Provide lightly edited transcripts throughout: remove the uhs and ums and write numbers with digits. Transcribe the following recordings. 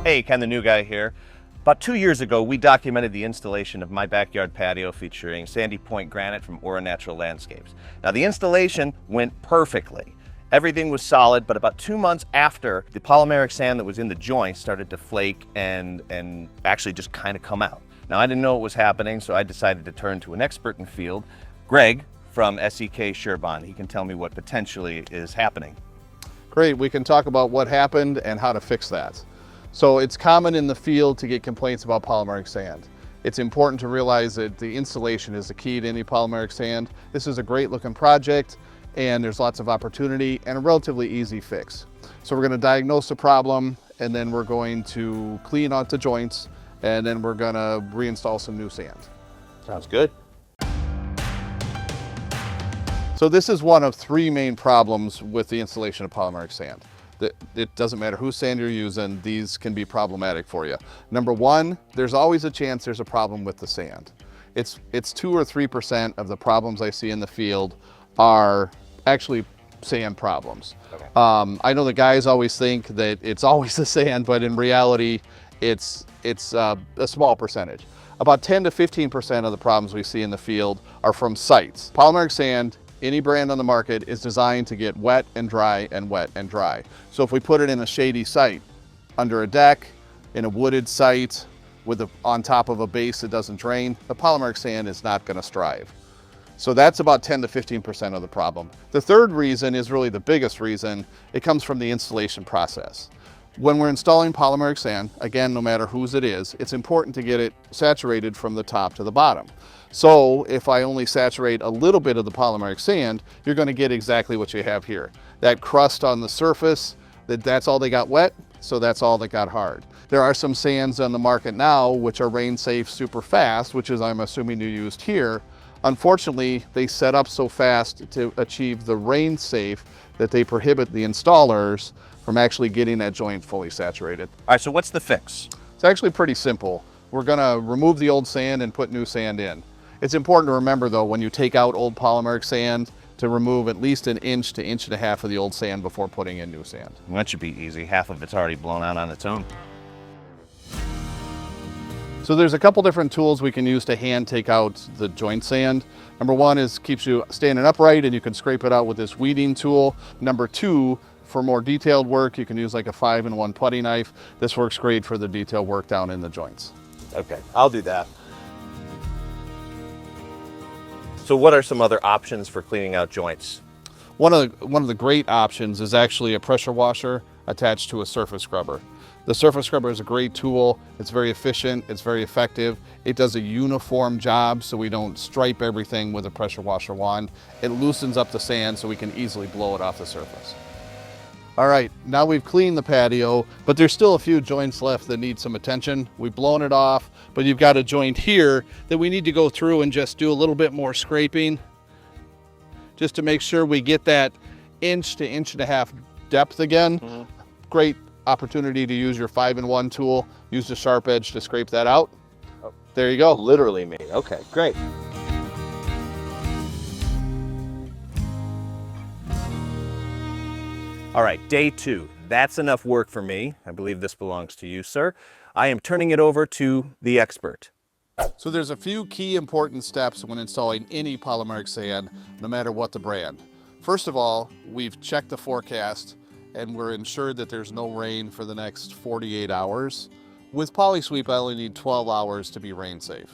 Hey, Ken the New Guy here. About 2 years ago, we documented the installation of my backyard patio featuring Sandy Point granite from Aura Natural Landscapes. Now, the installation went perfectly. Everything was solid, but about 2 months after, the polymeric sand that was in the joints started to flake and actually just kind of come out. Now, I didn't know what was happening, so I decided to turn to an expert in the field, Greg from SEK Surebond. He can tell me what potentially is happening. Great, we can talk about what happened and how to fix that. So it's common in the field to get complaints about polymeric sand. It's important to realize that the installation is the key to any polymeric sand. This is a great looking project and there's lots of opportunity and a relatively easy fix. So we're going to diagnose the problem and then we're going to clean out the joints and then we're going to reinstall some new sand. Sounds good. So this is one of three main problems with the installation of polymeric sand. It doesn't matter whose sand you're using, these can be problematic for you. Number one, there's always a chance there's a problem with the sand. It's 2 or 3% of the problems I see in the field are actually sand problems. Okay. I know the guys always think that it's always the sand, but in reality, it's a small percentage. About 10 to 15% of the problems we see in the field are from sites. Polymeric sand, any brand on the market, is designed to get wet and dry and wet and dry. So if we put it in a shady site, under a deck, in a wooded site, on top of a base that doesn't drain, the polymeric sand is not going to strive. So that's about 10 to 15% of the problem. The third reason is really the biggest reason. It comes from the installation process. When we're installing polymeric sand, again, no matter whose it is, it's important to get it saturated from the top to the bottom. So if I only saturate a little bit of the polymeric sand, you're going to get exactly what you have here. That crust on the surface, that's all they got wet, so that's all that got hard. There are some sands on the market now which are rain safe super fast, which is I'm assuming you used here. Unfortunately, they set up so fast to achieve the rain safe that they prohibit the installers from actually getting that joint fully saturated. All right, so what's the fix? It's actually pretty simple. We're gonna remove the old sand and put new sand in. It's important to remember though, when you take out old polymeric sand, to remove at least 1 inch to 1.5 inches of the old sand before putting in new sand. That should be easy. Half of it's already blown out on its own. So there's a couple different tools we can use to hand take out the joint sand. Number one is keeps you standing upright and you can scrape it out with this weeding tool. Number two, for more detailed work, you can use like a 5-in-1 putty knife. This works great for the detailed work down in the joints. Okay, I'll do that. So what are some other options for cleaning out joints? One of the great options is actually a pressure washer attached to a surface scrubber. The surface scrubber is a great tool. It's very efficient, it's very effective. It does a uniform job so we don't stripe everything with a pressure washer wand. It loosens up the sand so we can easily blow it off the surface. All right, now we've cleaned the patio, but there's still a few joints left that need some attention. We've blown it off, but you've got a joint here that we need to go through and just do a little bit more scraping just to make sure we get that 1 to 1.5 inches depth again. Mm-hmm. Great opportunity to use your 5-in-1 tool. Use the sharp edge to scrape that out. Oh, there you go. Literally me. Okay, great. All right, day 2. That's enough work for me. I believe this belongs to you, sir. I am turning it over to the expert. So there's a few key important steps when installing any polymeric sand, no matter what the brand. First of all, we've checked the forecast and we're ensured that there's no rain for the next 48 hours. With PolySweep, I only need 12 hours to be rain safe.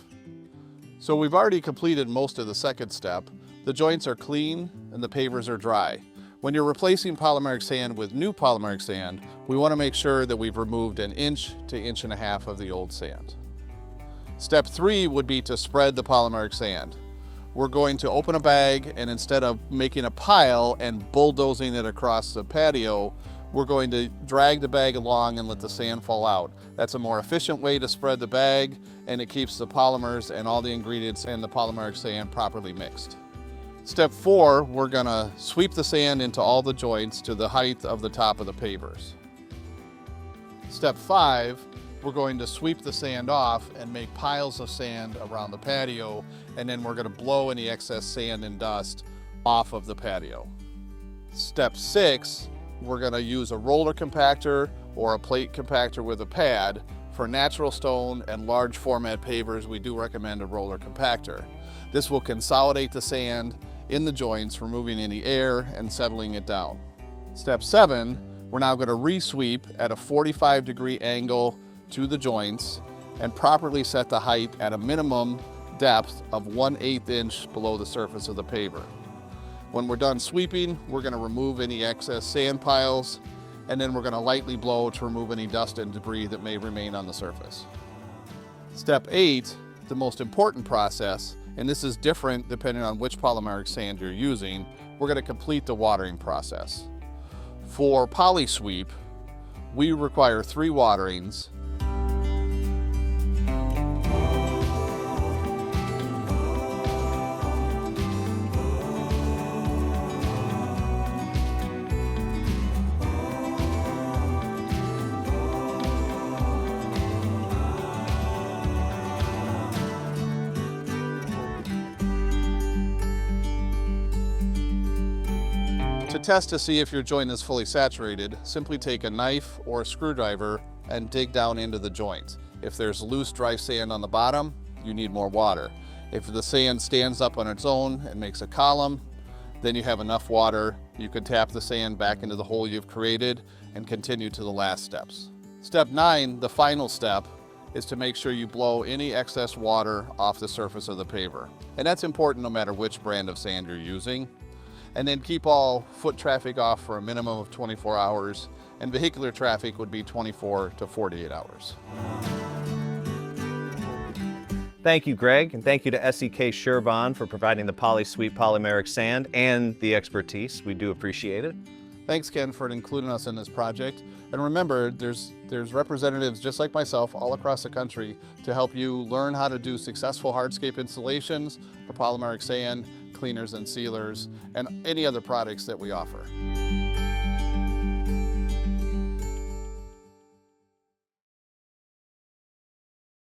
So we've already completed most of the second step. The joints are clean and the pavers are dry. When you're replacing polymeric sand with new polymeric sand, we want to make sure that we've removed 1 inch to 1.5 inches of the old sand. Step 3 would be to spread the polymeric sand. We're going to open a bag and instead of making a pile and bulldozing it across the patio, we're going to drag the bag along and let the sand fall out. That's a more efficient way to spread the bag and it keeps the polymers and all the ingredients in the polymeric sand properly mixed. Step 4, we're gonna sweep the sand into all the joints to the height of the top of the pavers. Step 5, we're going to sweep the sand off and make piles of sand around the patio, and then we're gonna blow any excess sand and dust off of the patio. Step 6, we're gonna use a roller compactor or a plate compactor with a pad. For natural stone and large format pavers, we do recommend a roller compactor. This will consolidate the sand in the joints, removing any air and settling it down. Step 7, we're now going to re-sweep at a 45-degree angle to the joints and properly set the height at a minimum depth of 1/8 inch below the surface of the paver. When we're done sweeping, we're going to remove any excess sand piles, and then we're going to lightly blow to remove any dust and debris that may remain on the surface. Step 8, the most important process, and this is different depending on which polymeric sand you're using, we're going to complete the watering process. For poly sweep, we require 3 waterings. To test to see if your joint is fully saturated, simply take a knife or a screwdriver and dig down into the joint. If there's loose, dry sand on the bottom, you need more water. If the sand stands up on its own and makes a column, then you have enough water. You can tap the sand back into the hole you've created and continue to the last steps. Step 9, the final step, is to make sure you blow any excess water off the surface of the paver. And that's important no matter which brand of sand you're using. And then keep all foot traffic off for a minimum of 24 hours, and vehicular traffic would be 24 to 48 hours. Thank you, Greg, and thank you to SEK Sherbon for providing the PolySweep polymeric sand and the expertise. We do appreciate it. Thanks, Ken, for including us in this project. And remember, there's representatives just like myself all across the country to help you learn how to do successful hardscape installations for polymeric sand, cleaners and sealers, and any other products that we offer.